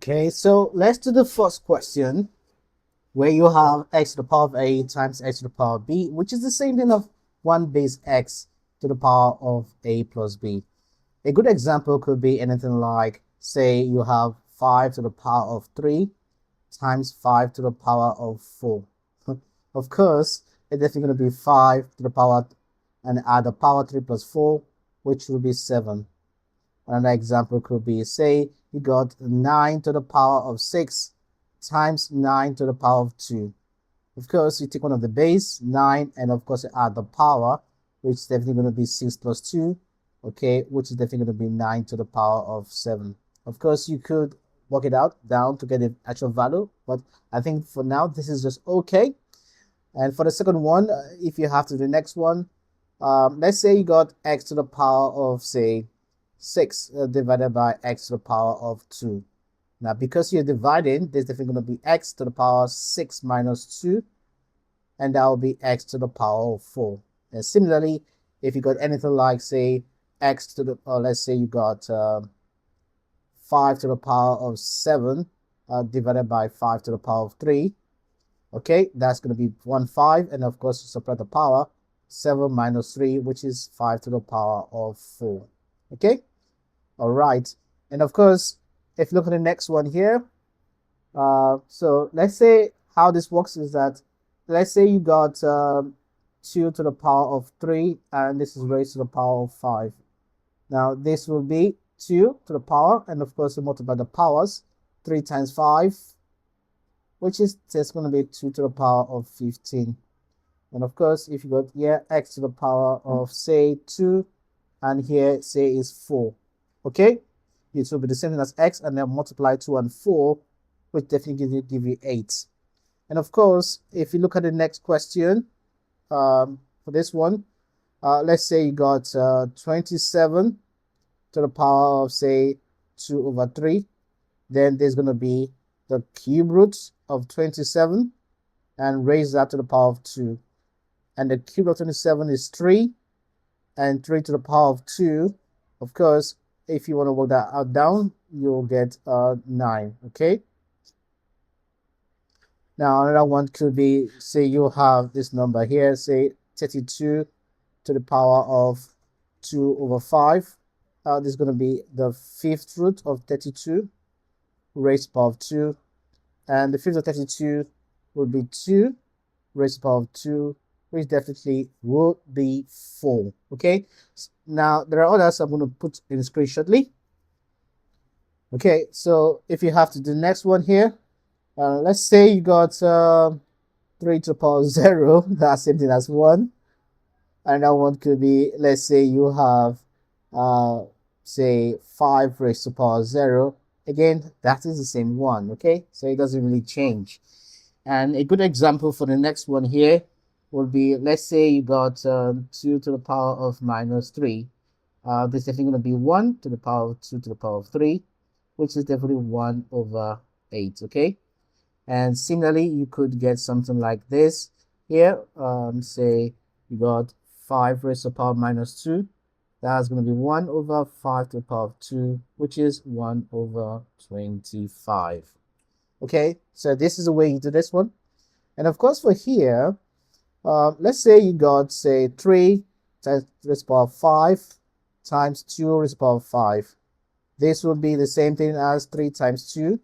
Okay, so let's do the first question where you have x to the power of a times x to the power of b, which is the same thing of 1 base x to the power of a plus b. A good example could be anything like, say, you have 5 to the power of 3 times 5 to the power of 4. Of course, it's definitely going to be 5 to the power and add the power 3 plus 4, which will be 7. Another example could be, say, you got 9 to the power of 6 times 9 to the power of 2. Of course, you take one of the base, 9, and of course, you add the power, which is definitely going to be 6 plus 2, okay, which is definitely going to be 9 to the power of 7. Of course, you could work it out down to get the actual value, but I think for now, this is just okay. And for the second one, if you have to do the next one, let's say you got x to the power of, say, 6 divided by x to the power of 2. Now, because you're dividing, there's definitely going to be x to the power 6 minus 2, and that will be x to the power of 4. And similarly, if you got anything like, say, x to the, let's say you got 5 to the power of 7 divided by 5 to the power of 3, okay, that's going to be 1, 5, and of course, you subtract the power, 7 minus 3, which is 5 to the power of 4, okay? All right, and of course, if you look at the next one here, so let's say how this works is that, let's say you got 2 to the power of 3, and this is raised to the power of 5. Now, this will be 2 to the power, and of course, you multiply the powers, 3 times 5, which is just going to be 2 to the power of 15. And of course, if you got here x to the power of, say, 2, and here, say, is 4. Okay, it will be the same thing as x, and then multiply 2 and 4, which definitely give you 8. And of course, if you look at the next question, for this one, let's say you got 27 to the power of, say, 2 over 3. Then there's going to be the cube root of 27 and raise that to the power of 2. And the cube of 27 is 3, and 3 to the power of 2, of course, if you want to work that out down, you'll get 9, okay? Now, another one could be, say you have this number here, say 32 to the power of 2 over 5. This is going to be the fifth root of 32 raised to the power of 2. And the fifth of 32 would be 2 raised to the power of 2, which definitely would be 4, okay? Now, there are others I'm going to put in the screen shortly. Okay, so if you have to do the next one here, let's say you got 3 to the power of 0, that's same thing as 1. And that one could be, let's say you have, say, 5 raised to the power of 0. Again, that is the same one, okay? So it doesn't really change. And a good example for the next one here would be, let's say you got 2 to the power of minus 3. This is definitely going to be 1 to the power of 2 to the power of 3, which is definitely 1 over 8, okay? And similarly, you could get something like this here. Say you got 5 raised to the power of minus 2. That's going to be 1 over 5 to the power of 2, which is 1 over 25. Okay, so this is the way you do this one. And of course, for here, let's say you got, say, 3 times raised to the power of 5 times 2 raised to the power of 5. This would be the same thing as 3 times 2,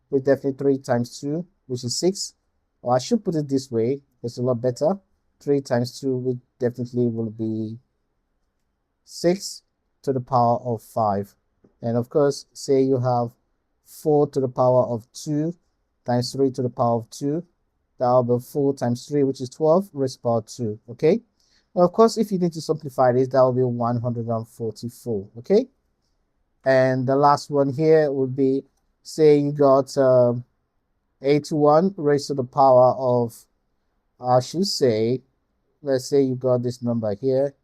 which definitely 3 times 2, which is 6. Or I should put it this way, it's a lot better. 3 times 2 which definitely will be 6 to the power of 5. And of course, say you have 4 to the power of 2 times 3 to the power of 2. That will be 4 times 3, which is 12, raised to the power of 2, okay? Well, of course, if you need to simplify this, that will be 144, okay? And the last one here would be, say you got 81 raised to the power of, I should say, let's say you got this number here,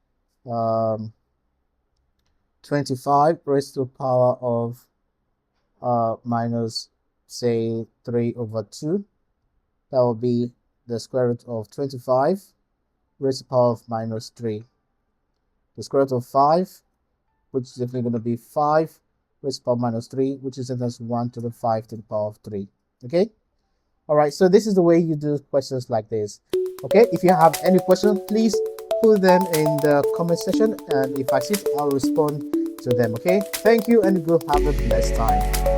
25 raised to the power of minus, say, 3 over 2. That will be the square root of 25 raised to the power of minus 3. The square root of 5, which is definitely going to be 5 raised to the power minus 3, which is equal to 1 to the 5 to the power of 3. Okay? All right, so this is the way you do questions like this. Okay, if you have any questions, please put them in the comment section, and if I see it, I'll respond to them. Okay, thank you and go have a blessed time.